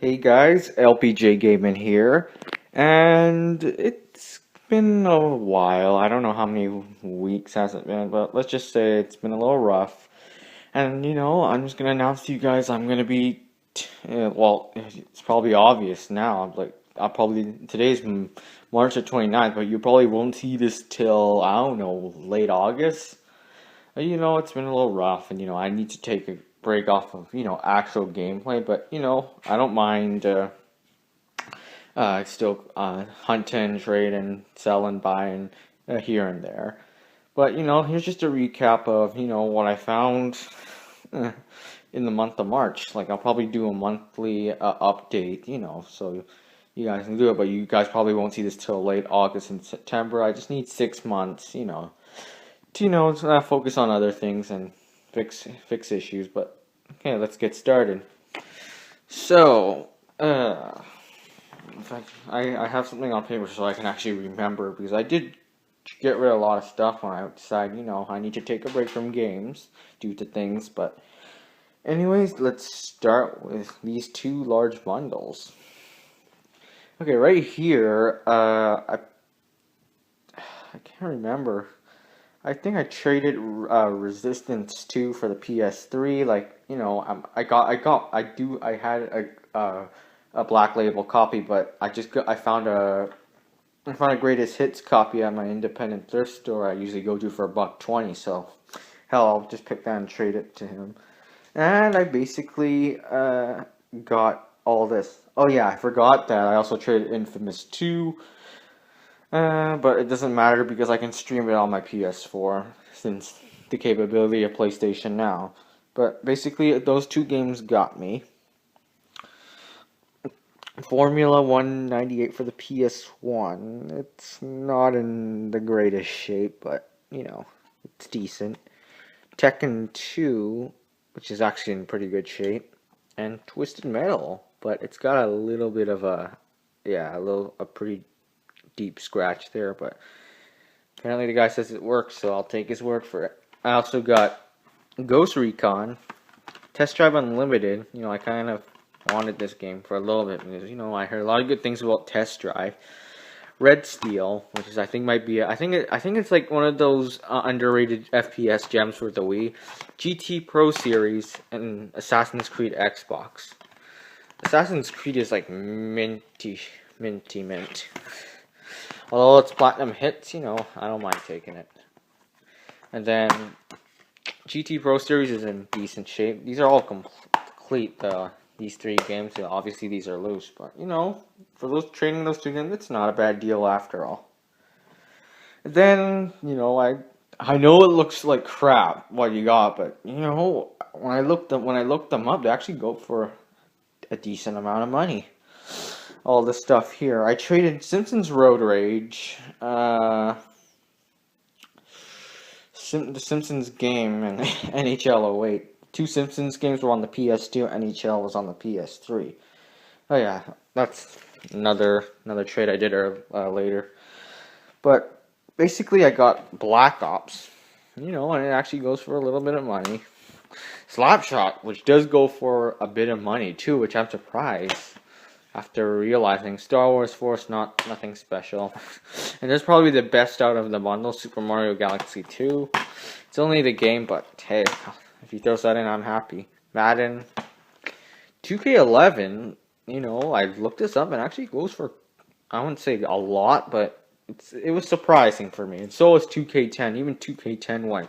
Hey guys, LPJ Gaming here, and it's been a while. I don't know how many weeks has it been, but let's just say it's been a little rough. And I'm just gonna announce to you guys I'm gonna be, well, it's probably obvious now. Like I'll probably today's March the 29th, but you probably won't see this till I don't know late August. It's been a little rough, and I need to take a break off of actual gameplay, but I don't mind still hunting, trading, selling, buying here and there. But here's just a recap of what I found uh, in the month of March. Like I'll probably do a monthly update, so you guys can do it, but you guys probably won't see this till late August and September. I just need 6 months, to focus on other things and fix issues. But okay, let's get started. So, in fact, I have something on paper so I can actually remember, because I did get rid of a lot of stuff when I decided, I need to take a break from games due to things. But anyways, let's start with these two large bundles. Okay, right here, I can't remember. I think I traded Resistance 2 for the PS3. Like, I had a Black Label copy, but I found a greatest hits copy at my independent thrift store I usually go to for $1.20. So, hell, I'll just pick that and trade it to him. And I basically got all this. Oh yeah, I forgot that I also traded Infamous 2. But it doesn't matter because I can stream it on my PS4 since the capability of PlayStation Now. But basically, those two games got me. Formula 198 for the PS1. It's not in the greatest shape, but it's decent. Tekken 2, which is actually in pretty good shape, and Twisted Metal, but it's got a little bit of a pretty deep scratch there, but apparently the guy says it works, so I'll take his word for it. I also got Ghost Recon, Test Drive Unlimited. I kind of wanted this game for a little bit because I heard a lot of good things about Test Drive. Red Steel, which is I think it's like one of those underrated FPS gems for the Wii. GT Pro Series and Assassin's Creed Xbox. Assassin's Creed is like minty mint. Although it's platinum hits, I don't mind taking it. And then GT Pro Series is in decent shape. These are all complete. These three games. Obviously, these are loose, but for those trading those two games, it's not a bad deal after all. And then I know it looks like crap what you got, but when I looked them up, they actually go for a decent amount of money. All this stuff here. I traded Simpsons Road Rage, the Simpsons game, and NHL 08. Two Simpsons games were on the PS2, NHL was on the PS3. Oh yeah, that's another trade I did later. But basically I got Black Ops, and it actually goes for a little bit of money. Slapshot, which does go for a bit of money too, which I'm surprised after realizing Star Wars Force, nothing special. And that's probably the best out of the bundle, Super Mario Galaxy 2. It's only the game, but hey, if he throws that in, I'm happy. Madden 2K11, I looked this up and actually goes for, I wouldn't say a lot, but it was surprising for me. And so was 2K10. Even 2K10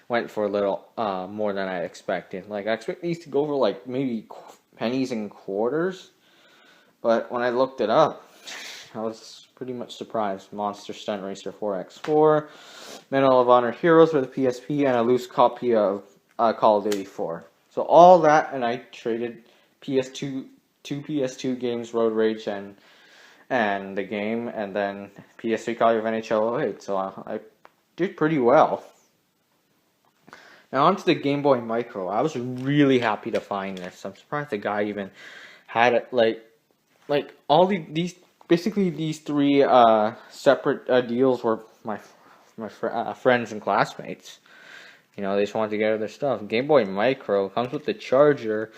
went for a little more than I expected. Like I expect these to go for like maybe pennies and quarters. But when I looked it up, I was pretty much surprised. Monster Stunt Racer 4x4, Medal of Honor Heroes for the PSP, and a loose copy of Call of Duty 4. So all that, and I traded two PS2 games, Road Rage and the game, and then PS3 copy of NHL 08. So I did pretty well. Now onto the Game Boy Micro. I was really happy to find this. I'm surprised the guy even had it. Like all these three separate deals were my friends and classmates. They just wanted to get their stuff. Game Boy Micro comes with the charger.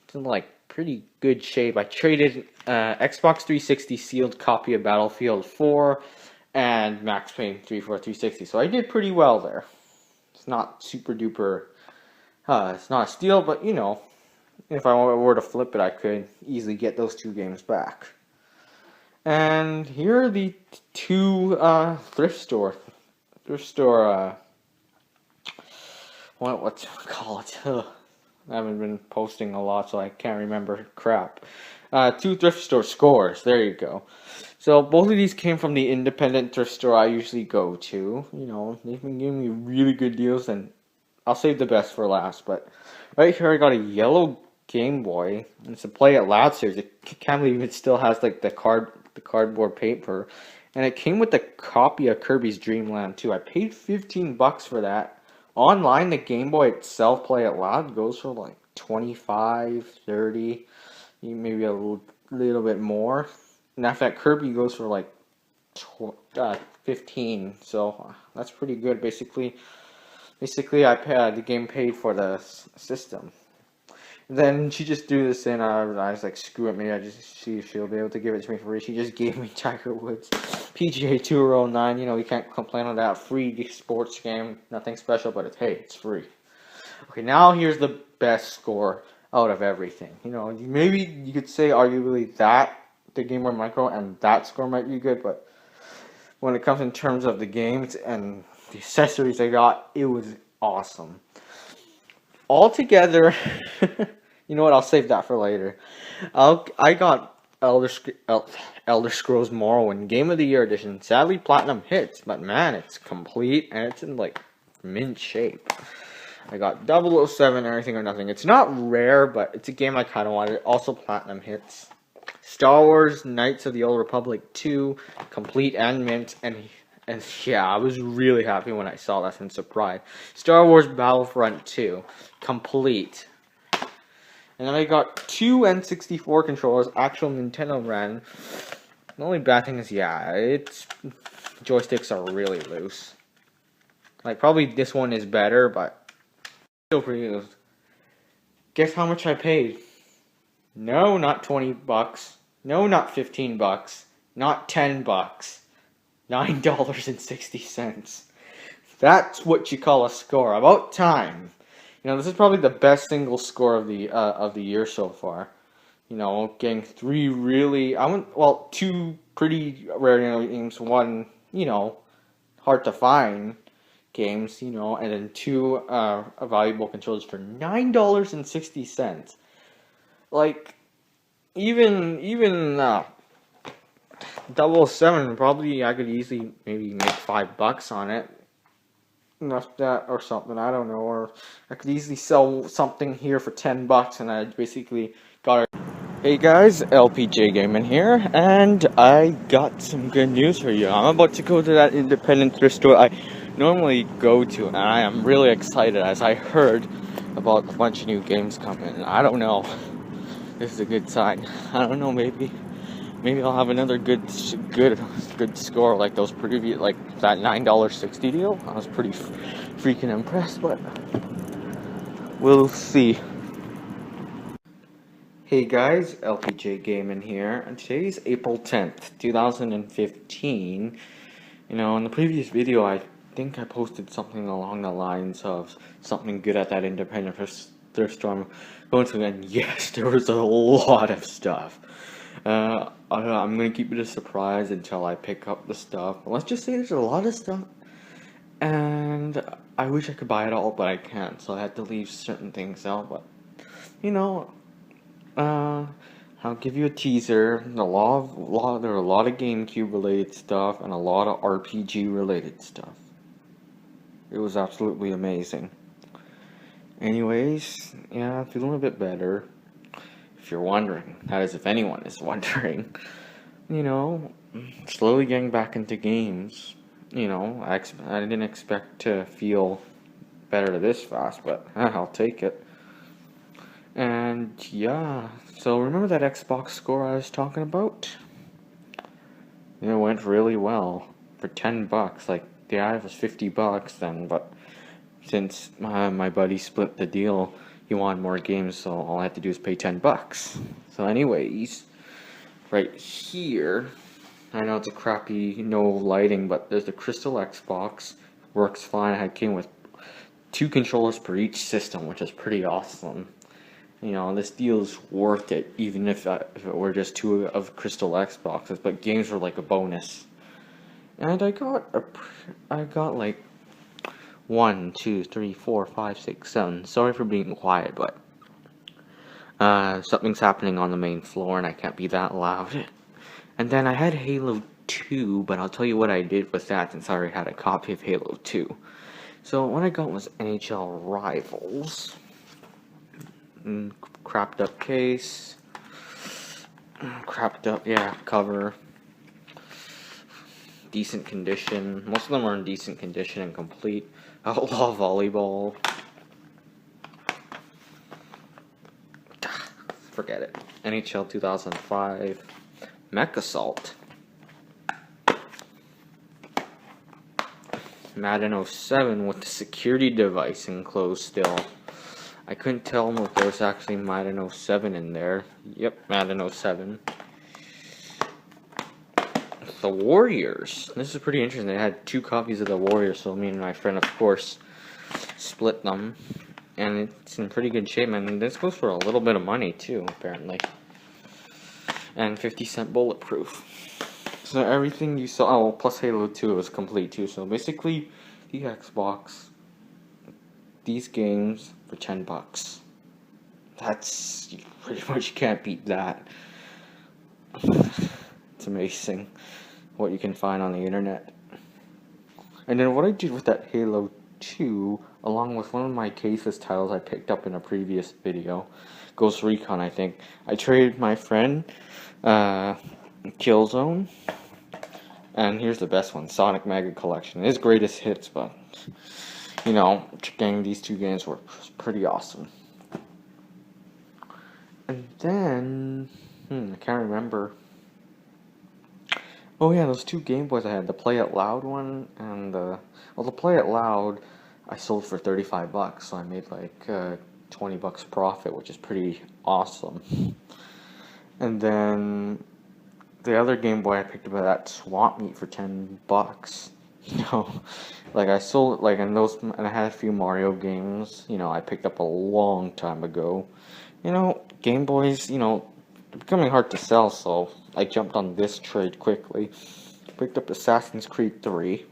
It's in like pretty good shape. I traded Xbox 360 sealed copy of Battlefield 4 and Max Payne 3 for 360. So I did pretty well there. It's not super duper. It's not a steal, but you know, if I were to flip it, I could easily get those two games back. And here are the two thrift store. What's it called? I haven't been posting a lot, so I can't remember crap. Two thrift store scores. There you go. So both of these came from the independent thrift store I usually go to. You know, they've been giving me really good deals, and I'll save the best for last. But right here, I got a yellow Game Boy, and it's a Play It Loud series. I can't believe it still has like the cardboard paper, and it came with a copy of Kirby's Dream Land too. I paid $15 for that. Online, the Game Boy itself, Play It Loud, goes for like 25, 30, maybe a little bit more. And after that, Kirby goes for like 15. So that's pretty good. Basically, I paid the game paid for the system. And then she just threw this in. I was like, screw it, maybe I just see if she'll be able to give it to me for free. She just gave me Tiger Woods PGA Tour 09. You know, you can't complain on that. Free sports game, nothing special, but it's free. Okay, now here's the best score out of everything. You know, maybe you could say arguably that the Game Boy Micro and that score might be good, but when it comes in terms of the games and the accessories I got, it was awesome. Altogether, you know what? I'll save that for later. I got Elder Scrolls Morrowind Game of the Year Edition. Sadly, Platinum hits, but man, it's complete and it's in like mint shape. I got 007 Everything or Nothing. It's not rare, but it's a game I kind of wanted. Also, Platinum hits. Star Wars Knights of the Old Republic 2, complete and mint, and yeah, I was really happy when I saw that and surprised. Star Wars Battlefront 2, complete. And then I got two N64 controllers, actual Nintendo ran. The only bad thing is, yeah, joysticks are really loose. Like, probably this one is better, but still pretty loose. Guess how much I paid? No, not $20. No, not $15. Not $10. $9.60. That's what you call a score. About time. You know, this is probably the best single score of the year so far. You know, getting three really, two pretty rare games, one, you know, hard to find games, you know, and then two valuable controllers for $9.60. Like, even 007, probably I could easily maybe make $5 on it. Enough that or something, I don't know. Or I could easily sell something here for $10 and I basically got it. Hey guys, LPJ Gaming here, and I got some good news for you. I'm about to go to that independent thrift store I normally go to, and I am really excited as I heard about a bunch of new games coming. I don't know. This is a good sign. I don't know, maybe I'll have another good score like those previous, like that $9.60 deal. I was pretty freaking impressed, but we'll see. Hey guys, LPJ Gaming here, and today's April 10th, 2015. You know, in the previous video, I think I posted something along the lines of something good at that independent thrift store I'm going to, and yes, there was a lot of stuff. I'm going to keep it a surprise until I pick up the stuff. Let's just say there's a lot of stuff, and I wish I could buy it all, but I can't, so I had to leave certain things out, but, you know, I'll give you a teaser. There are a lot of GameCube related stuff, and a lot of RPG related stuff. It was absolutely amazing. Anyways, yeah, feeling a bit better. If you're wondering, that is, if anyone is wondering, you know, slowly getting back into games. You know, I didn't expect to feel better this fast, but I'll take it. And yeah, so remember that Xbox score I was talking about? It went really well for $10. Like, yeah, it was $50 then, but since my buddy split the deal, he wanted more games, so all I had to do is pay $10. So anyways, right here, I know it's a crappy, no lighting, but there's the Crystal Xbox. Works fine. I came with 2 controllers per each system, which is pretty awesome. You know, this deal's worth it, even if it were just 2 of Crystal Xboxes, but games were like a bonus. And I got like 1, 2, 3, 4, 5, 6, 7. Sorry for being quiet, but something's happening on the main floor and I can't be that loud. And then I had Halo 2, but I'll tell you what I did with that since I already had a copy of Halo 2. So what I got was NHL Rivals. Crapped up case. Crapped up, yeah, cover. Decent condition. Most of them are in decent condition and complete. Outlaw Volleyball. Forget it. NHL 2005. Mech Assault. Madden 07 with the security device enclosed still. I couldn't tell if there was actually Madden 07 in there. Yep, Madden 07. The Warriors. This is pretty interesting. They had 2 copies of the Warriors, so me and my friend, of course, split them. And it's in pretty good shape. I mean, this goes for a little bit of money, too, apparently. And 50-cent bulletproof. So everything you saw, oh, plus Halo 2 was complete, too. So basically, the Xbox, these games for $10. That's, you pretty much can't beat that. It's amazing what you can find on the internet. And then what I did with that Halo 2, along with one of my cases titles I picked up in a previous video, Ghost Recon, I think, I traded my friend Killzone, and here's the best one, Sonic Mega Collection. His greatest hits, but you know, getting these 2 games were pretty awesome. And then I can't remember. Oh yeah, those 2 Game Boys I had, the Play It Loud one and the Play It Loud I sold for $35, so I made like $20 profit, which is pretty awesome. And then the other Game Boy I picked up at that swap meet for $10. You know, like I sold like and I had a few Mario games, you know, I picked up a long time ago. You know, Game Boys, you know, they're becoming hard to sell, so I jumped on this trade quickly. Picked up Assassin's Creed 3,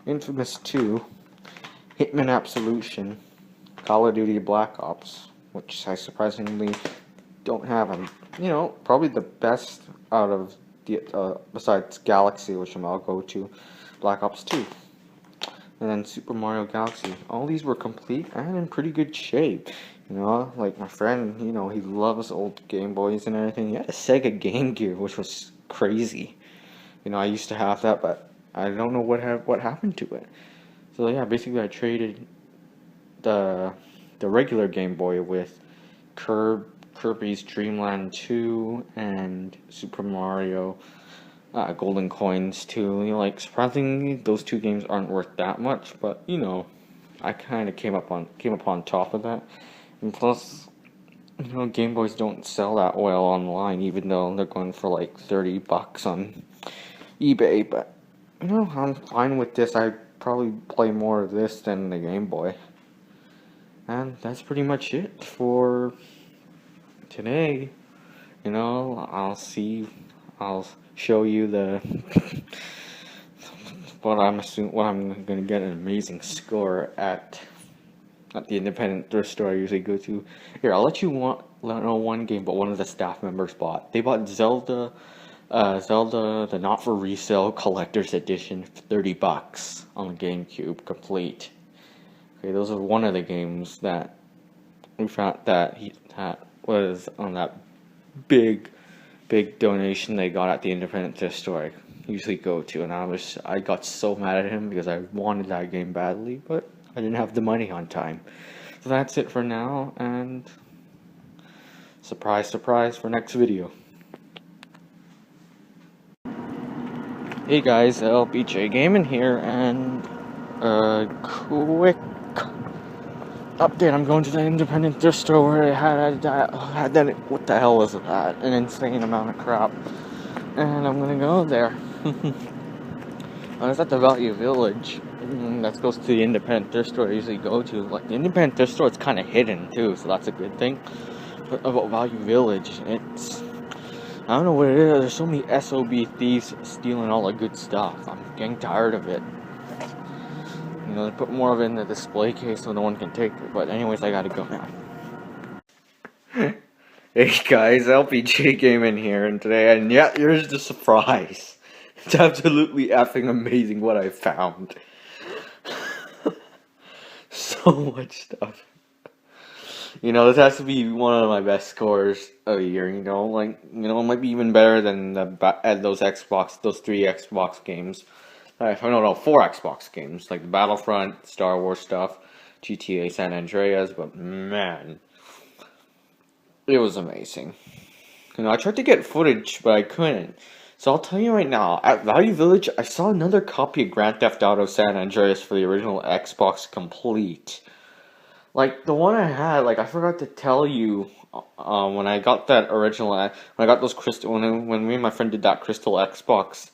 Infamous 2, Hitman Absolution, Call of Duty Black Ops, which I surprisingly don't have. And you know, probably the best out of the besides Galaxy, which I'll go to, Black Ops 2, and then Super Mario Galaxy. All these were complete and in pretty good shape. You know, like my friend, you know, he loves old Game Boys and everything. He had a Sega Game Gear, which was crazy. You know, I used to have that, but I don't know what happened to it. So yeah, basically I traded the regular Game Boy with Kirby's Dream Land 2 and Super Mario Golden Coins 2. You know, like surprisingly, those 2 games aren't worth that much, but you know, I kind of came up on top of that. And plus, you know, Game Boys don't sell that well online, even though they're going for like $30 on eBay. But you know, I'm fine with this. I probably play more of this than the Game Boy. And that's pretty much it for today. You know, I'll show you the what I'm gonna get an amazing score at the independent thrift store I usually go to. Here, I'll let you know one game, but one of the staff members bought. They bought Zelda, the not for resale collector's edition, for $30 on the GameCube complete. Okay, those are one of the games that we found that he was on that big donation they got at the independent thrift store I usually go to, and I got so mad at him because I wanted that game badly, but I didn't have the money on time. So that's it for now, and surprise, surprise for next video. Hey guys, LBJ Gaming here, and quick update. I'm going to the independent thrift store where it had that. What the hell was that? An insane amount of crap. And I'm gonna go there. I was at the Value Village. That goes to the independent thrift store I usually go to. Like, the independent thrift store, it's kind of hidden too, so that's a good thing. But about Value Village, I don't know what it is. There's so many SOB thieves stealing all the good stuff. I'm getting tired of it. You know, they put more of it in the display case so no one can take it. But anyways, I gotta go now. Hey guys, LPJ came in here and today, and yeah, here's the surprise. It's absolutely effing amazing what I found. So much stuff. You know, this has to be one of my best scores of the year. You know, like, it might be even better than those three Xbox games. No, four Xbox games, like Battlefront, Star Wars stuff, GTA San Andreas. But man, it was amazing. You know, I tried to get footage, but I couldn't. So I'll tell you right now, at Value Village, I saw another copy of Grand Theft Auto San Andreas for the original Xbox complete. Like, the one I had, like, I forgot to tell you, when I got that original, when I got those when me and my friend did that Crystal Xbox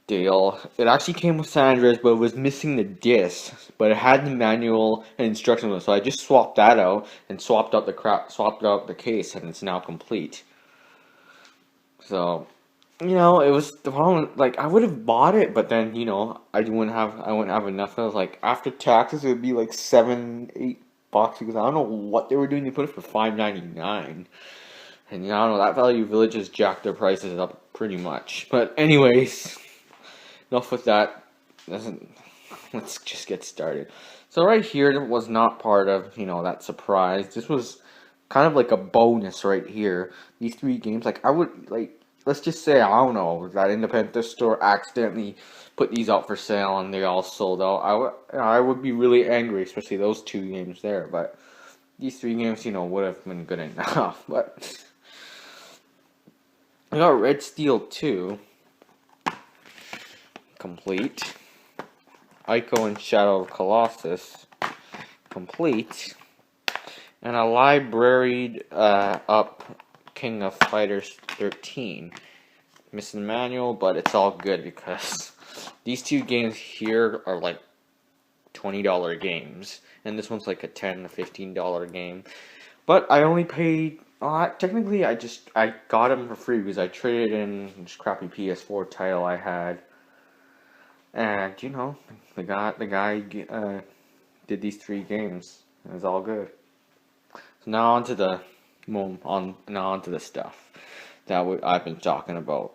deal, it actually came with San Andreas, but it was missing the disc, but it had the manual and instructions, so I just swapped that out, and swapped out the case, and it's now complete. So, you know, it was the problem, like, I would have bought it, but then, you know, I wouldn't have enough. I was like, after taxes, it would be like $7-8, because I don't know what they were doing. They put it for $5.99, and, you know, I don't know, that Value Village has jacked their prices up pretty much. But anyways, enough with that. Let's just get started. So right here was not part of, you know, that surprise. This was kind of like a bonus right here. These three games, like, I would, like, let's just say, I don't know, that independent store accidentally put these out for sale and they all sold out. I would be really angry, especially those two games there. But these three games, you know, would have been good enough. But I got Red Steel 2 complete. Ico and Shadow of Colossus complete. And a libraried up King of Fighters 13. Missing the manual, but it's all good because these two games here are like $20 games. And this one's like a $10 to $15 game. But I only paid, technically I got them for free because I traded in this crappy PS4 title I had. And, you know, the guy did these three games. It was all good. So now onto the stuff that I've been talking about.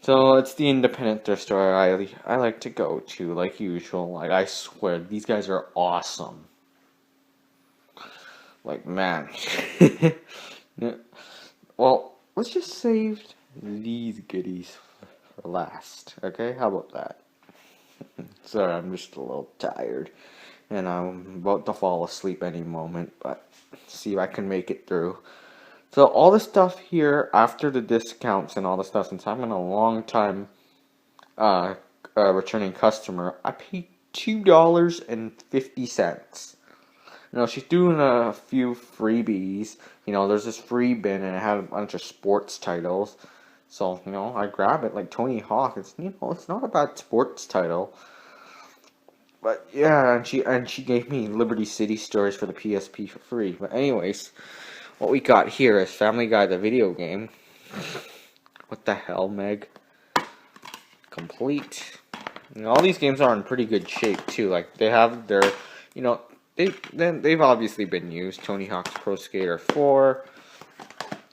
So it's the independent thrift store I like to go to, like usual. Like, I swear, these guys are awesome. Like, man. Well, let's just save these goodies for last. Okay, how about that? Sorry, I'm just a little tired. And I'm about to fall asleep any moment, but see if I can make it through. So all the stuff here, after the discounts and all the stuff, since I'm in a long time returning customer, I paid $2.50. You know, she's doing a few freebies. You know, there's this free bin and it had a bunch of sports titles. So, you know, I grab it like Tony Hawk. It's, you know, it's not a bad sports title. But yeah, and she gave me Liberty City Stories for the PSP for free. But anyways, what we got here is Family Guy the video game. What the hell, Meg? Complete. And all these games are in pretty good shape too. Like, they have their, you know, they've obviously been used. Tony Hawk's Pro Skater 4.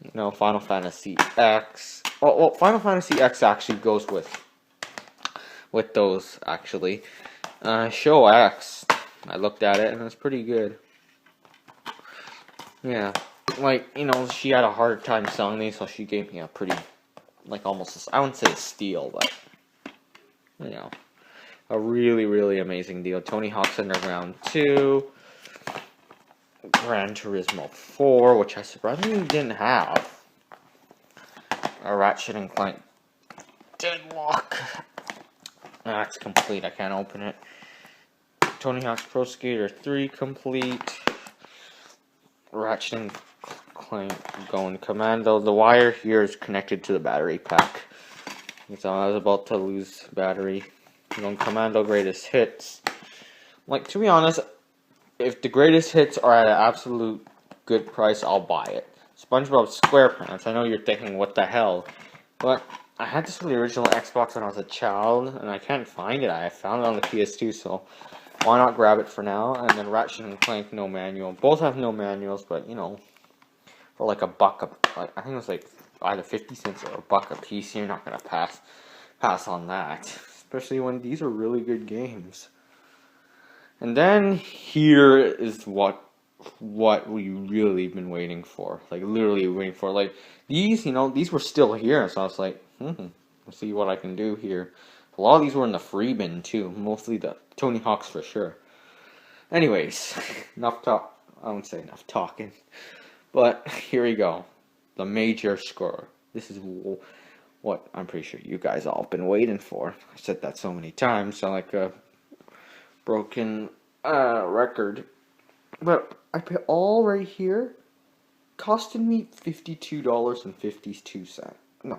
You know, Final Fantasy X. Oh, well, Final Fantasy X actually goes with those actually. Show X. I looked at it and it's pretty good. Yeah, like, you know, she had a hard time selling these, so she gave me a pretty, like, almost, I wouldn't say a steal, but, you know, a really, really amazing deal. Tony Hawk's Underground 2, Gran Turismo 4, which I surprisingly didn't have, a Ratchet and Clank Deadlock. That's complete, I can't open it. Tony Hawk's Pro Skater 3 complete. Ratchet and Clank going Commando. The wire here is connected to the battery pack. So I was about to lose battery. Going Commando Greatest Hits. Like, to be honest, if the Greatest Hits are at an absolute good price, I'll buy it. SpongeBob SquarePants. I know you're thinking, what the hell? But I had this for the original Xbox when I was a child, and I can't find it. I found it on the PS2, so why not grab it for now? And then Ratchet and Clank, no manual. Both have no manuals, but, you know, for like $1, like, I think it was like either 50 cents or $1 a piece. You're not gonna pass on that, especially when these are really good games. And then here is what we really been waiting for, like literally waiting for. Like these, you know, these were still here, so I was like, let's see what I can do here. A lot of these were in the free bin too, mostly the Tony Hawk's for sure. Anyways, enough talk. I won't say enough talking, but here we go, the major score. This is what I'm pretty sure you guys all been waiting for. I said that so many times, sound like a broken record. But I pay all right here, costed me $52.52. No,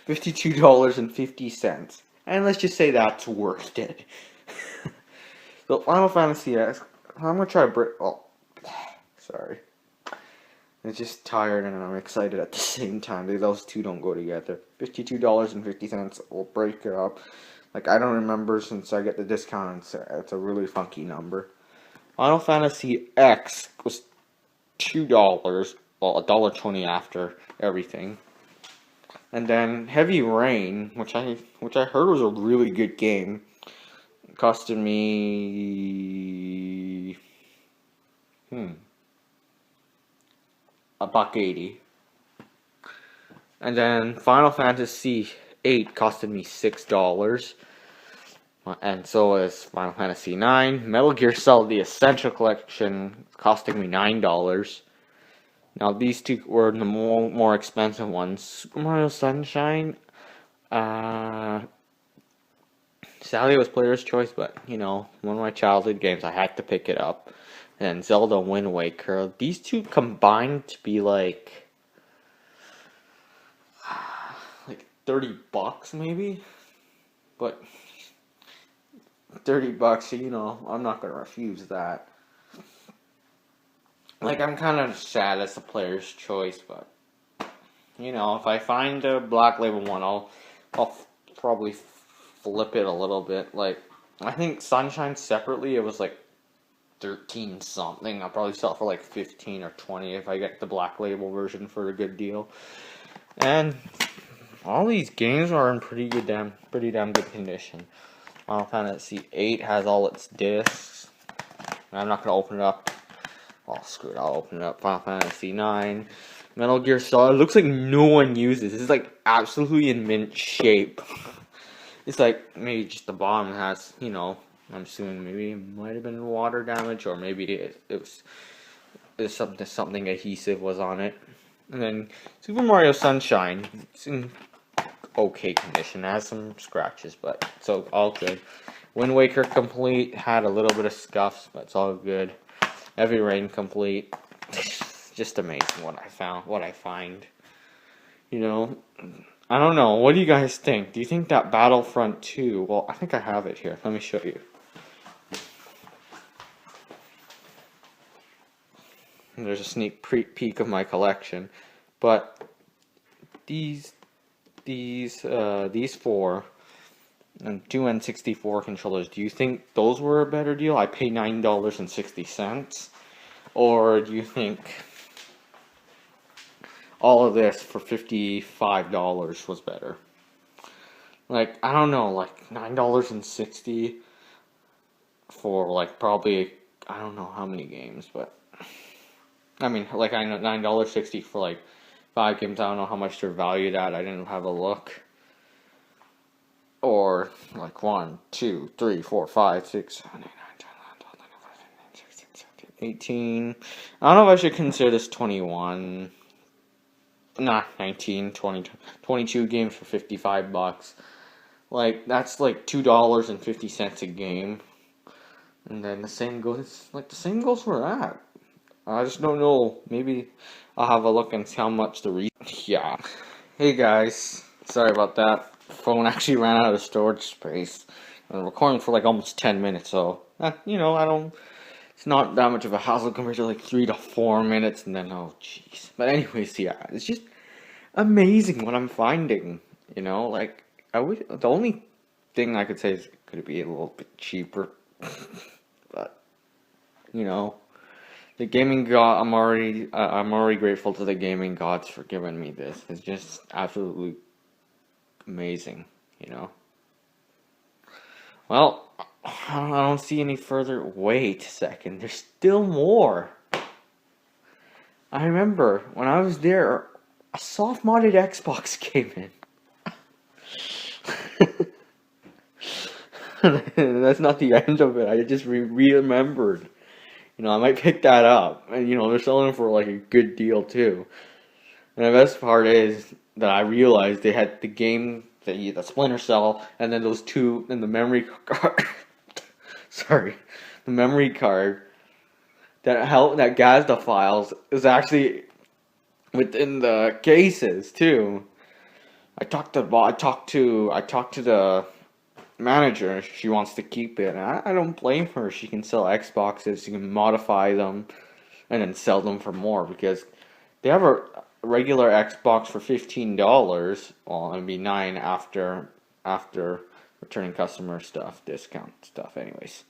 $52.50. And let's just say that's worth it. So Final Fantasy X, I'm gonna try to break. Oh, sorry. I'm just tired and I'm excited at the same time. Those two don't go together. $52.50. We'll break it up. Like, I don't remember since I get the discount. It's a really funky number. Final Fantasy X was $2, well, $1.20 after everything. And then Heavy Rain, which I heard was a really good game, costed me $1.80. And then Final Fantasy VIII costed me $6. And so is Final Fantasy IX. Metal Gear Solid: The Essential Collection costing me $9. Now these two were the more expensive ones. Super Mario Sunshine, sadly it was player's choice, but you know, one of my childhood games, I had to pick it up. And Zelda Wind Waker. These two combined to be like $30 maybe, but $30, you know, I'm not gonna refuse that. Like, I'm kind of sad it's a player's choice, but you know, if I find a Black Label one, I'll probably flip it a little bit. Like, I think Sunshine separately, it was like 13 something. I'll probably sell it for like 15 or 20 if I get the Black Label version for a good deal. And all these games are in pretty damn good condition. Final Fantasy VIII has all its discs. I'm not gonna open it up. Oh, screw it, I'll open it up. Final Fantasy IX. Metal Gear Solid. It looks like no one uses. This is like absolutely in mint shape. It's like maybe just the bottom has, you know, I'm assuming maybe it might have been water damage, or maybe it was something adhesive was on it. And then Super Mario Sunshine. It's in okay condition. It has some scratches, but it's all good. Wind Waker complete. Had a little bit of scuffs, but it's all good. Heavy Rain complete. Just amazing what I find. You know, I don't know. What do you guys think? Do you think that Battlefront 2? Well, I think I have it here. Let me show you. And there's a sneak peek of my collection, but these four and two N64 controllers. Do you think those were a better deal? I paid $9.60, or do you think all of this for $55 was better? Like, I don't know, like $9.60 for like probably, I don't know how many games, but I mean, like, I know $9.60 for like 5 games. I don't know how much they're valued at. I didn't have a look. Or like 1, 2, 3, 4, 5, 6, 7, 8, 9, 10, 11, 12, 13, 14, 15, 16, 17, 18. I don't know if I should consider this 21. Nah, 19, 20, 22 games for $55. Like, that's like $2.50 a game. And then the same goes for that. I just don't know. Maybe I'll have a look and see how much the yeah. Hey guys, sorry about that. Phone actually ran out of storage space. I'm recording for like almost 10 minutes, so you know, I don't. It's not that much of a hassle compared to like 3 to 4 minutes, and then oh jeez. But anyways, yeah, it's just amazing what I'm finding. You know, like I would. The only thing I could say is could it be a little bit cheaper, but you know. The gaming god, I'm already grateful to the gaming gods for giving me this. It's just absolutely amazing, you know. Well, I don't see any further. Wait a second, there's still more. I remember when I was there, a soft modded Xbox came in. That's not the end of it. I just remembered. You know, I might pick that up, and you know they're selling for like a good deal too. And the best part is that I realized they had the game, the Splinter Cell, and then those two, and the memory card. Sorry, the memory card that has the files is actually within the cases too. I talked to the manager. She wants to keep it, and I don't blame her. She can sell Xboxes, she can modify them, and then sell them for more because they have a regular Xbox for $15. Well, it'd be $9 after returning customer stuff, discount stuff, anyways.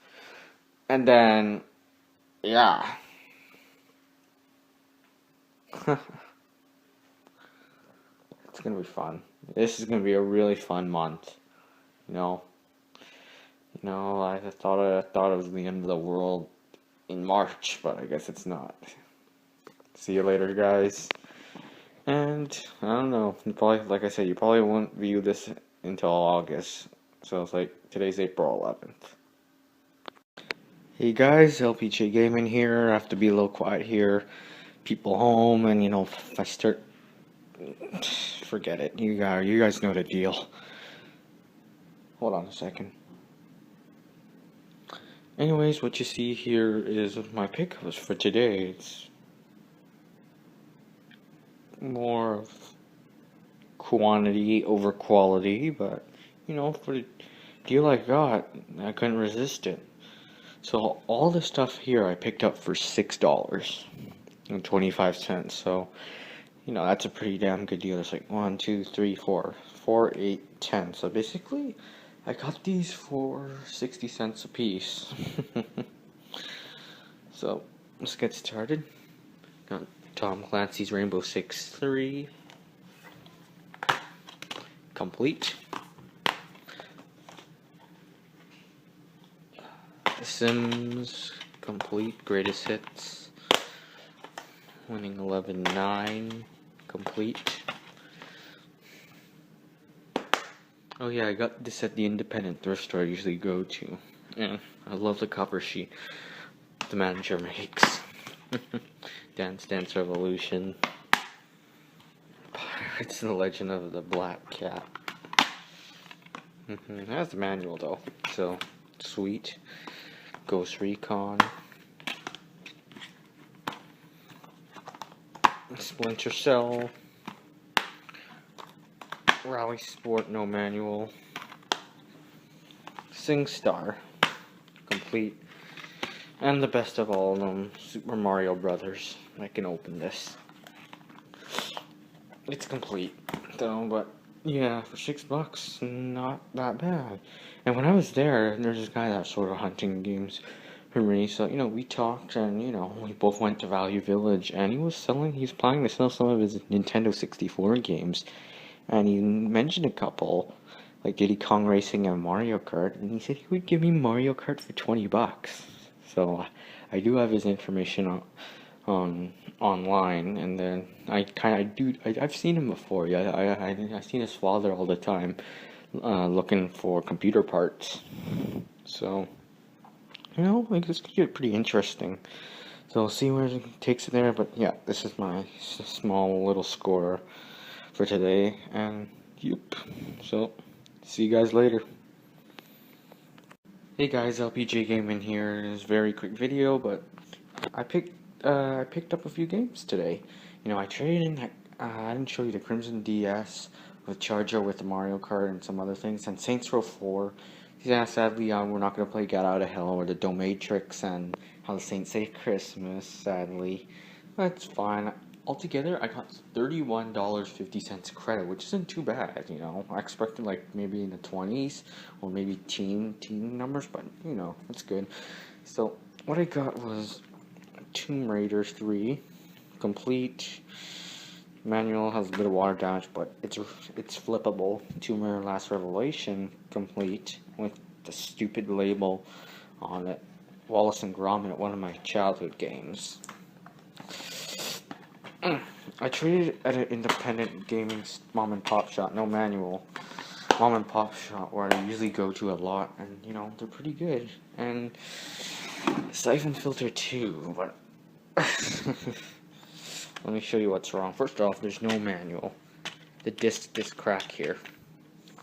And then, yeah, it's gonna be fun. This is gonna be a really fun month. You know, I thought it was the end of the world in March, but I guess it's not. See you later, guys. And I don't know. You probably, like I said, you probably won't view this until August. So it's like today's April 11th. Hey guys, LPJ Gaming here. I have to be a little quiet here. People home, and you know, if I start, forget it. You guys know the deal. Hold on a second. Anyways, what you see here is my pickups for today. It's more of quantity over quality, but you know, for the deal I got, I couldn't resist it. So all the stuff here I picked up for $6.25. So you know that's a pretty damn good deal. It's like 1, 2, 3, 4, 4, 8, 10. So basically, I got these for 60 cents a piece. So let's get started. Got Tom Clancy's Rainbow Six 3 complete. The Sims complete. Greatest Hits. Winning 11-9 complete. Oh yeah, I got this at the independent thrift store I usually go to. Yeah, I love the cover sheet the manager makes. Dance Dance Revolution. Pirates and the Legend of the Black Cat. That's the manual though, so sweet. Ghost Recon. Splinter Cell. Rally Sport, no manual. SingStar, complete. And the best of all of them, Super Mario Brothers. I can open this. It's complete, though, but yeah, for $6, not that bad. And when I was there's this guy that was sort of hunting games for me, so, you know, we talked, and, you know, we both went to Value Village, and he's planning to sell some of his Nintendo 64 games. And he mentioned a couple, like Diddy Kong Racing and Mario Kart, and he said he would give me Mario Kart for $20. So I do have his information online, and then I've seen him before. Yeah, I've seen his father all the time, looking for computer parts. So you know, like this could get pretty interesting. So we'll see where it takes it there. But yeah, this is my small little score for today, and yep. So see you guys later. Hey guys, LPJ Gaming here. It's a very quick video, but I picked up a few games today. I traded in that I didn't show you the Crimson DS with Charger with the Mario Kart and some other things, and Saints Row 4. Yeah, sadly, we're not gonna play Get Out of Hell or the Domatrix and How the Saints Say Christmas. Sadly, that's fine. Altogether, I got $31.50 credit, which isn't too bad. I expected like maybe in the 20s or maybe teen numbers, but it's good. So what I got was Tomb Raider 3 complete. Manual has a bit of water damage, but it's flippable. Tomb Raider Last Revelation complete with the stupid label on it. Wallace and Gromit, one of my childhood games. I traded at an independent gaming mom and pop shop, no manual. Mom and pop shop where I usually go to a lot, and they're pretty good. And Siphon Filter 2, but let me show you what's wrong. First off, there's no manual. The disc crack here. I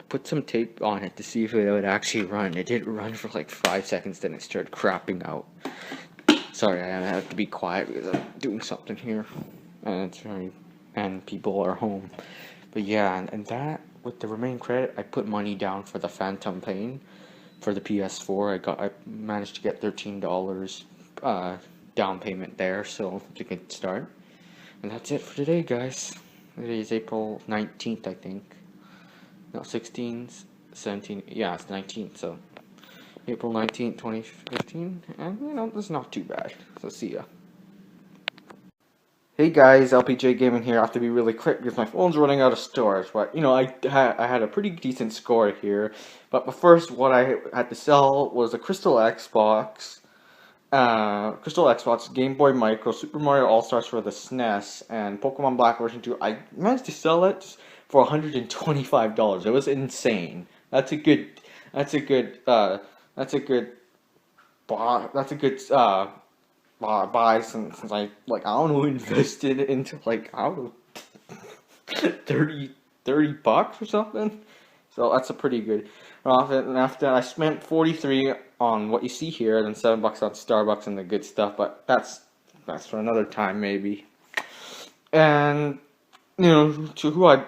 put some tape on it to see if it would actually run. It didn't run for like 5 seconds, then it started crapping out. Sorry, I have to be quiet because I'm doing something here, and people are home. But yeah, and that with the remaining credit, I put money down for the Phantom Pain for the PS4. I managed to get $13 down payment there, so it's a good start. And that's it for today, guys. Today is April 19th, I think. No, 16th, 17th. Yeah, it's 19th. So April 19th, 2015, and that's not too bad. So see ya. Hey guys, LPJ Gaming here. I have to be really quick because my phone's running out of storage. But I had a pretty decent score here. But first, what I had to sell was a Crystal Xbox, Game Boy Micro, Super Mario All Stars for the SNES, and Pokemon Black version 2. I managed to sell it for $125. It was insane. That's a good buy since I don't know, invested into like, I don't know, 30 bucks or something. So that's a pretty good profit. And after that, I spent 43 on what you see here, then $7 on Starbucks and the good stuff. But that's for another time maybe. And to who I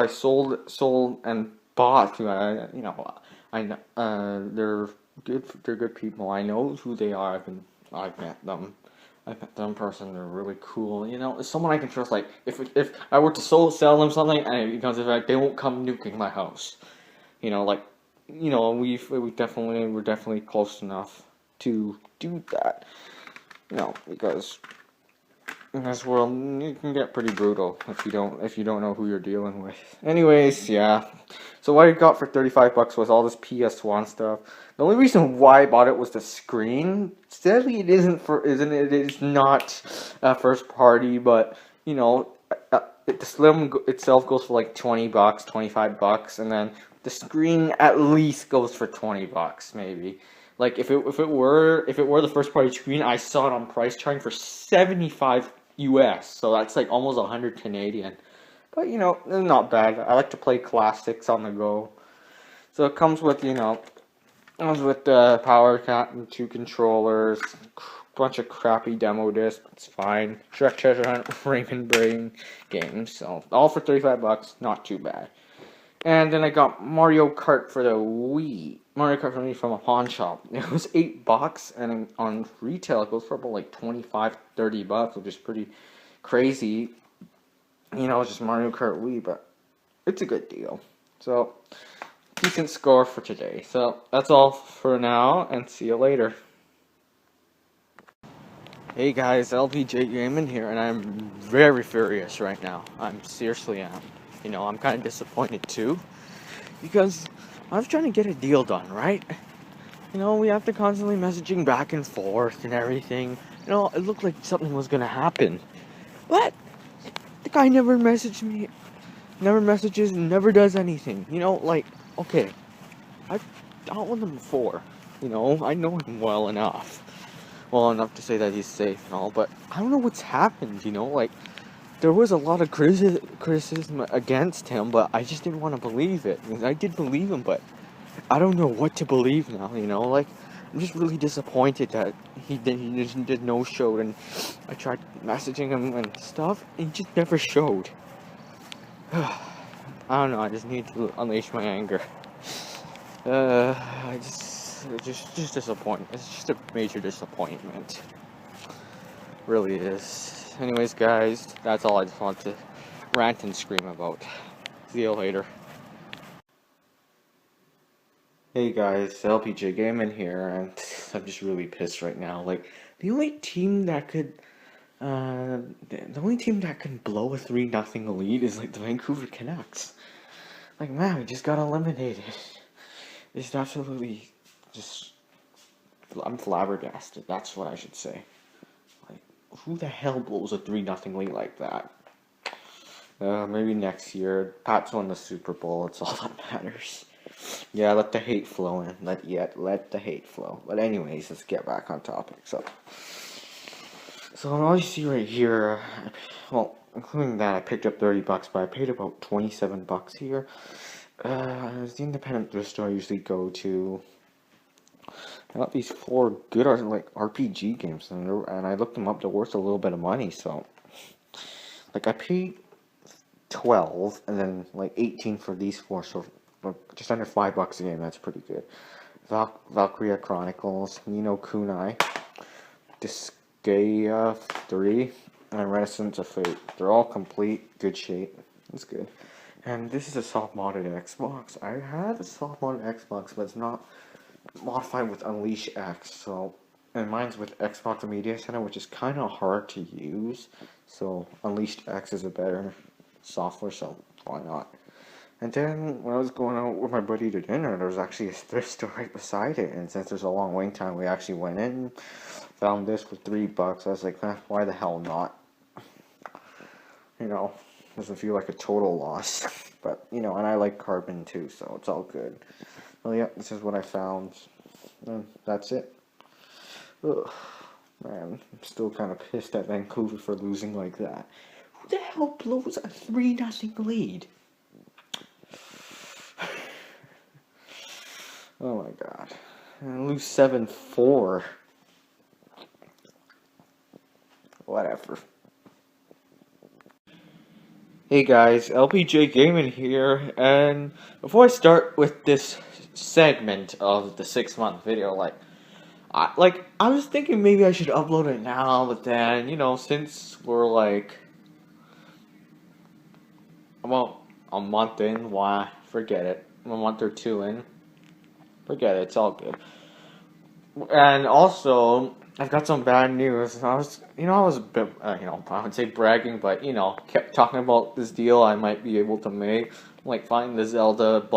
sold and bought to, they're good people. I know who they are. I've met them. I've met them in person. They're really cool. It's someone I can trust. Like if I were to sell them something and it becomes a fact, they won't come nuking my house. We're definitely close enough to do that. Because in this world, it can get pretty brutal if you don't know who you're dealing with. Anyways, yeah. So what I got for 35 bucks was all this PS1 stuff. The only reason why I bought it was the screen. Sadly, it is not first party, but the Slim itself goes for like 20 bucks, 25 bucks, and then the screen at least goes for 20 bucks, maybe. Like if it were the first party screen, I saw it on price charting for 75 US, so that's like almost 100 Canadian. But it's not bad. I like to play classics on the go. So it comes with the power cat and 2 controllers, bunch of crappy demo discs. It's fine. Shrek Treasure Hunt, Raymond Brain games. So all for 35 bucks, not too bad. And then I got Mario Kart for the Wii. Mario Kart for me from a pawn shop. It was $8, and on retail it goes for about like 25, 30 bucks, which is pretty crazy. It's just Mario Kart Wii, but it's a good deal. So, decent score for today. So, that's all for now, and see you later. Hey guys, LPJ Gaming here, and I'm very furious right now. I'm seriously am. I'm kind of disappointed too, because I was trying to get a deal done, right? We have to constantly messaging back and forth and everything. It looked like something was gonna happen, but the guy never messaged me, never messages, and never does anything. Okay, I've dealt with him before. I know him well enough to say that he's safe and all, but I don't know what's happened. there was a lot of criticism against him, but I just didn't want to believe it. I did believe him, but I don't know what to believe now. Like I'm just really disappointed that he did no show, and I tried messaging him and stuff, and he just never showed. I don't know. I just need to unleash my anger. I just disappointed. It's just a major disappointment. Really is. Anyways, guys, that's all I just want to rant and scream about. See you later. Hey guys, LPJ Gaming here, and I'm just really pissed right now. Like, the only team that could, the only team that can blow a 3-0 lead is like the Vancouver Canucks. Like, man, we just got eliminated. It's absolutely just, I'm flabbergasted. That's what I should say. Like, who the hell blows a 3-0 lead like that? Maybe next year. Pat's won the Super Bowl. It's all that matters. Yeah, let the hate flow in. Let the hate flow. But anyways, let's get back on topic. So all you see right here, well, including that, I picked up $30, but I paid about $27 here. It's the independent thrift store I usually go to. I got these 4 good like RPG games, and I looked them up. They're worth a little bit of money. So, like, I paid 12 and then like 18 for these 4. So just under $5 a game. That's pretty good. Valkyria Chronicles, Nino Kunai, Disgaea 3, and Renaissance of Fate. They're all complete, good shape. It's good. And this is a soft modded Xbox. I have a soft modded Xbox, but it's not modified with Unleash X. So, and mine's with Xbox Media Center, which is kind of hard to use. So Unleashed X is a better software. So why not? And then when I was going out with my buddy to dinner, there was actually a thrift store right beside it. And since there's a long wait time, we actually went in, found this for $3. I was like, why the hell not? Doesn't feel like a total loss. But, and I like carbon too, so it's all good. Well, yeah, this is what I found. And that's it. Ugh, man, I'm still kind of pissed at Vancouver for losing like that. Who the hell blows a 3-0 lead? Oh my god. And lose 7-4. Whatever. Hey guys, LPJ Gaming here, and before I start with this segment of the 6-month video, I was thinking maybe I should upload it now, but then, since we're like, well, a month in, why, forget it, I'm a month or 2 in. Forget it, it's all good. And also, I've got some bad news. I was a bit, I would say bragging, but, kept talking about this deal I might be able to make. Like, finding the Zelda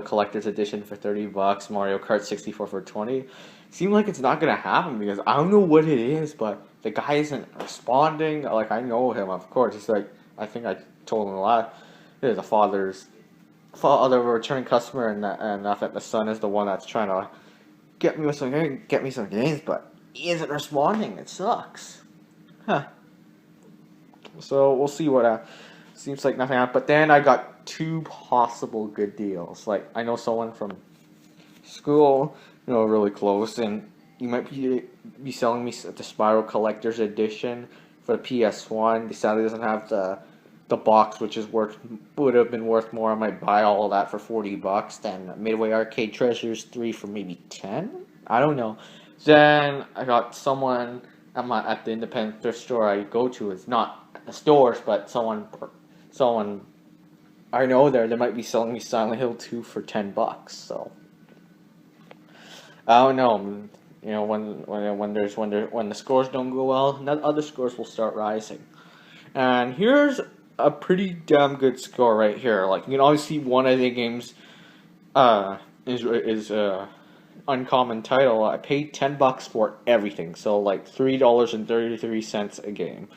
Collector's Edition for $30, Mario Kart 64 for $20. Seemed like it's not gonna happen because I don't know what it is, but the guy isn't responding. Like, I know him, of course. He's like, I think I told him a lot. The father of a returning customer, and I think the son is the one that's trying to get me some games, but he isn't responding. It sucks. Huh. So we'll see what seems like nothing happened. But then I got 2 possible good deals. Like, I know someone from school, really close, and you might be selling me the Spiral Collector's Edition for the PS1. They sadly doesn't have the box, which would have been worth more. I might buy all of that for $40. Then Midway Arcade Treasures 3 for maybe 10. I don't know. Then I got someone at the independent thrift store I go to. It's not the stores, but someone I know there. They might be selling me Silent Hill 2 for $10. So I don't know. When the scores don't go well, other scores will start rising. And here's a pretty damn good score right here. Like, you can always see one of the games is uncommon title. I paid $10 for everything, so like $3.33 a game.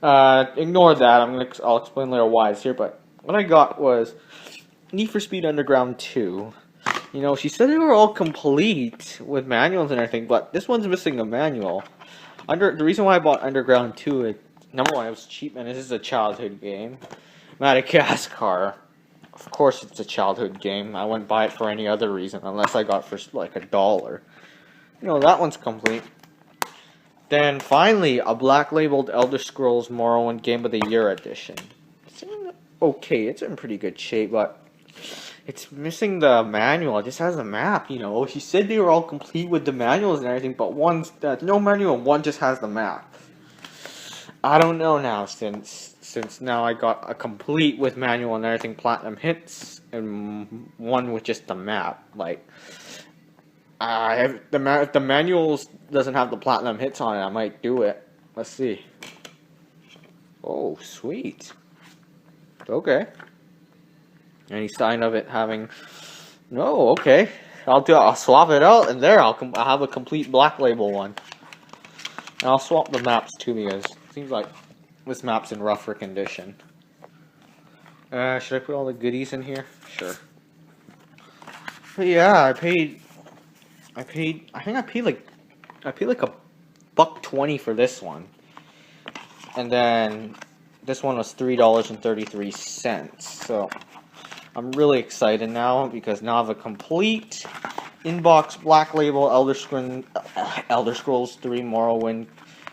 Ignore that. I'll explain later why it's here. But what I got was Need for Speed Underground 2. She said they were all complete with manuals and everything, but this one's missing a manual. The reason why I bought Underground 2 is Number one, it was cheap, man. This is a childhood game. Madagascar. Of course, it's a childhood game. I wouldn't buy it for any other reason unless I got it for like $1. You know, that one's complete. Then finally, a black labeled Elder Scrolls Morrowind Game of the Year edition. It's okay, it's in pretty good shape, but it's missing the manual. It just has a map, you know. He said they were all complete with the manuals and everything, but one's no manual, one just has the map. I don't know now, since now I got a complete with manual and everything platinum hits, and one with just the map. Like, if the manuals doesn't have the platinum hits on it, I might do it. Let's see. Oh, sweet. Okay. Any sign of it having? No. Okay. I'll swap it out, and there I'll have a complete black label one. And I'll swap the maps too, because it seems like this map's in rougher condition. Should I put all the goodies in here? Sure. But yeah, I think I paid like $1.20 for this one. And then this one was $3.33. So I'm really excited now because now I have a complete inbox black label Elder Scrolls 3 Morrowind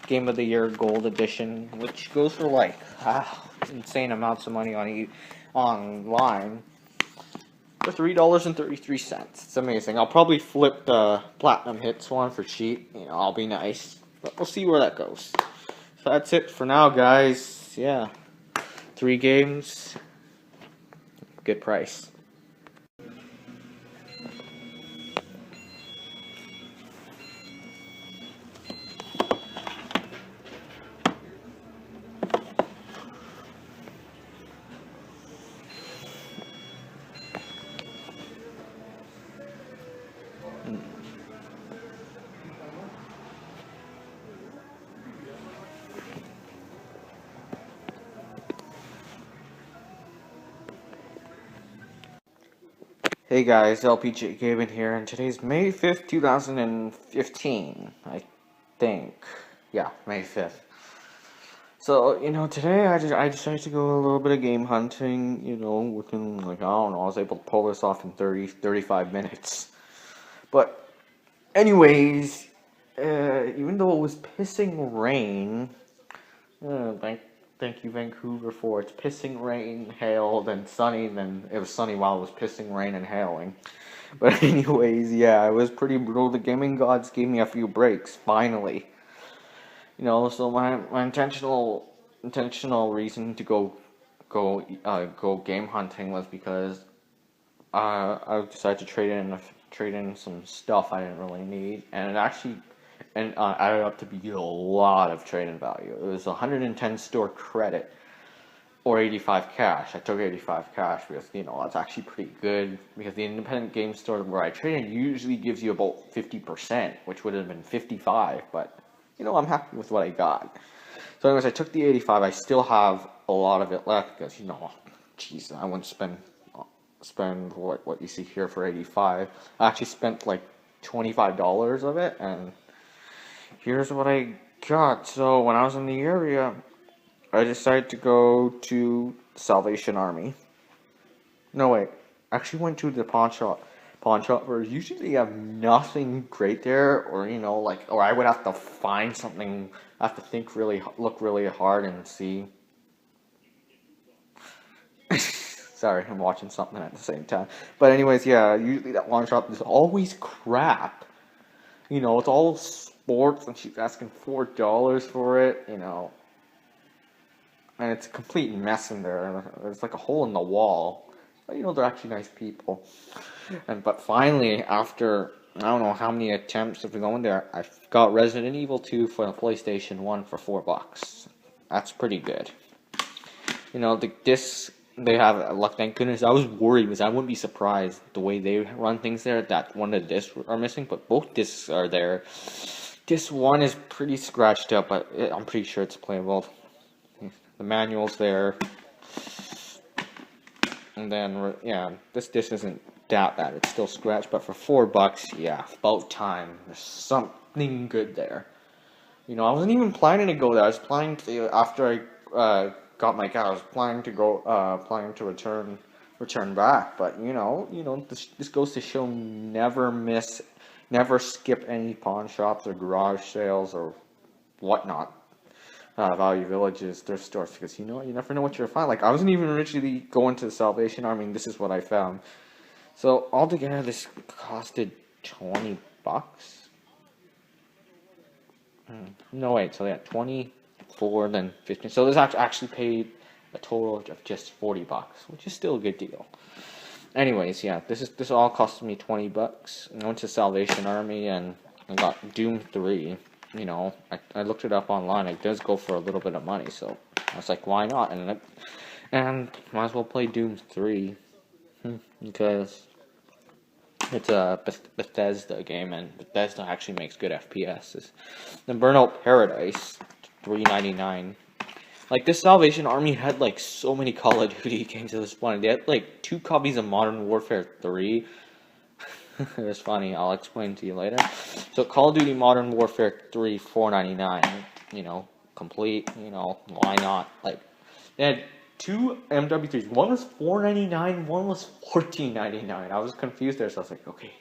Game of the Year Gold Edition, which goes for like insane amounts of money online for $3.33. It's amazing. I'll probably flip the platinum hits one for cheap. You know, I'll be nice, but we'll see where that goes. So that's it for now, guys. Yeah, 3 games, good price. Hey guys, LPJ Gaming here, and today's May 5th, 2015, I think. Yeah, May 5th. So, you know, today I decided to go a little bit of game hunting, you know, within, like, I don't know, I was able to pull this off in 35 minutes. But, anyways, even though it was pissing rain, thank you, Vancouver, for it's pissing rain, hail, then sunny, then it was sunny while it was pissing rain and hailing. But anyways, yeah, it was pretty brutal. The gaming gods gave me a few breaks, finally. You know, so my intentional reason to go game hunting was because I decided to trade in some stuff I didn't really need, and it actually added up to be a lot of trading value. It was 110 store credit or 85 cash. I took 85 cash because, you know, that's actually pretty good, because the independent game store where I traded usually gives you about 50%, which would have been 55, but, you know, I'm happy with what I got. So anyways, I took the 85. I still have a lot of it left because, you know, jeez, I wouldn't spend what you see here for 85. I actually spent like $25 of it, and here's what I got. So when I was in the area, I decided to go to Salvation Army. No, wait. I actually went to the pawn shop where usually they have nothing great there, or, you know, like, or I would have to find something. I have to look really hard and see. Sorry, I'm watching something at the same time. But anyways, yeah, usually that pawn shop is always crap. You know, it's all sports, and she's asking $4 for it, you know. And it's a complete mess in there. There's like a hole in the wall. But, you know, they're actually nice people. But finally, after, I don't know how many attempts of going there, I got Resident Evil 2 for the PlayStation 1 for $4. That's pretty good. You know, the discs they have, like, thank goodness. I was worried because I wouldn't be surprised the way they run things there that one of the discs are missing, but both discs are there. Disc 1 is pretty scratched up, but I'm pretty sure it's playable. The manual's there. And then, yeah, this disc isn't that bad. It's still scratched, but for $4, yeah, about time. There's something good there. I wasn't even planning to go there. I was planning to after I got my cat. I was planning to go, planning to return back. But this goes to show never skip any pawn shops or garage sales or whatnot. Value Villages, thrift stores, because you never know what you'll find. Like I wasn't even originally going to the Salvation Army, and this is what I found. So altogether, this costed $20. No wait, so yeah, 24 then 15. So this actually paid a total of just $40, which is still a good deal. Anyways, yeah, this all cost me $20. I went to Salvation Army and I got Doom 3. I looked it up online. It does go for a little bit of money, so I was like, why not? And might as well play Doom 3 because it's a Bethesda game, and Bethesda actually makes good FPSs. Then Burnout Paradise, $3.99. Like this Salvation Army had like so many Call of Duty games at this point. They had like 2 copies of Modern Warfare 3. It's funny. I'll explain to you later. So Call of Duty Modern Warfare 3, $4.99. Complete. Why not? Like they had 2 MW3s. One was $4.99. One was $14.99. I was confused there, so I was like, okay,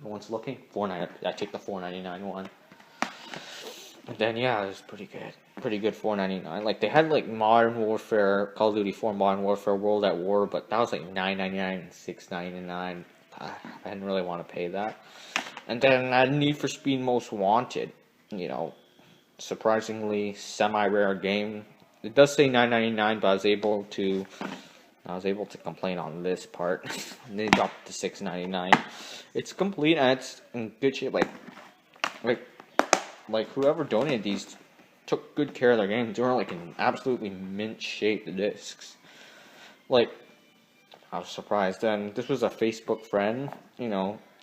no one's looking. $4.99. I take the $4.99 one. And then yeah, it was pretty good. Pretty good $4.99. Like they had like Modern Warfare, Call of Duty 4, Modern Warfare, World at War, but that was like $9.99 and $6.99. I didn't really want to pay that. And then I had Need for Speed Most Wanted. Surprisingly semi-rare game. It does say $9.99, but I was able to complain on this part. And they dropped it to $6.99. It's complete and it's in good shape. Like whoever donated these took good care of their games. They were like in absolutely mint shape. The discs, like I was surprised. And this was a Facebook friend.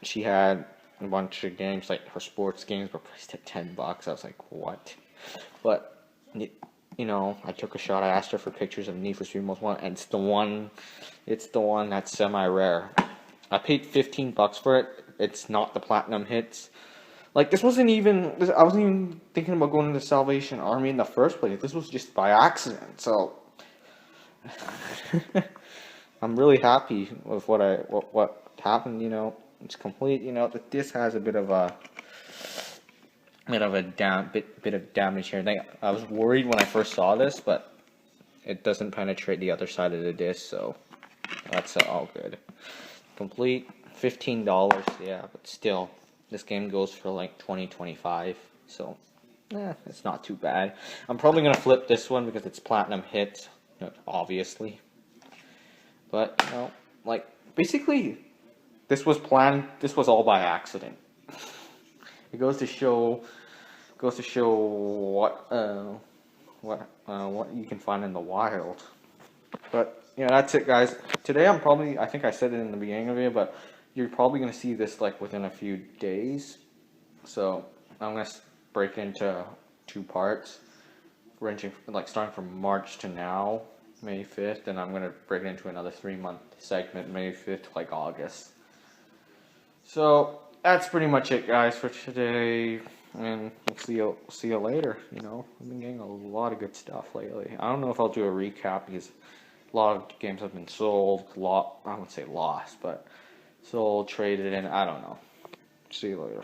She had a bunch of games, like her sports games were priced at $10. I was like, what? But I took a shot. I asked her for pictures of Need for Speed Most Wanted, and it's the one that's semi-rare. I paid $15 for it. It's not the platinum hits. Like I wasn't even thinking about going to the Salvation Army in the first place. This was just by accident. So I'm really happy with what happened. It's complete. This has a bit of damage here. I was worried when I first saw this, but it doesn't penetrate the other side of the disc, so that's all good. Complete. $15. Yeah, but still, this game goes for like $20-$25. So, it's not too bad. I'm probably gonna flip this one because it's platinum hit, obviously. But like basically, this was planned. This was all by accident. It goes to show what you can find in the wild. But that's it, guys. Today I think I said it in the beginning of it, but you're probably gonna see this like within a few days. So I'm gonna break it into 2 parts, ranging like starting from March to now, May 5th, and I'm gonna break it into another 3-month segment, May 5th to like August. So that's pretty much it, guys, for today, and we'll see you later. I've been getting a lot of good stuff lately. I don't know if I'll do a recap because a lot of games have been sold, I wouldn't say lost, but sold, traded in. I don't know. See you later.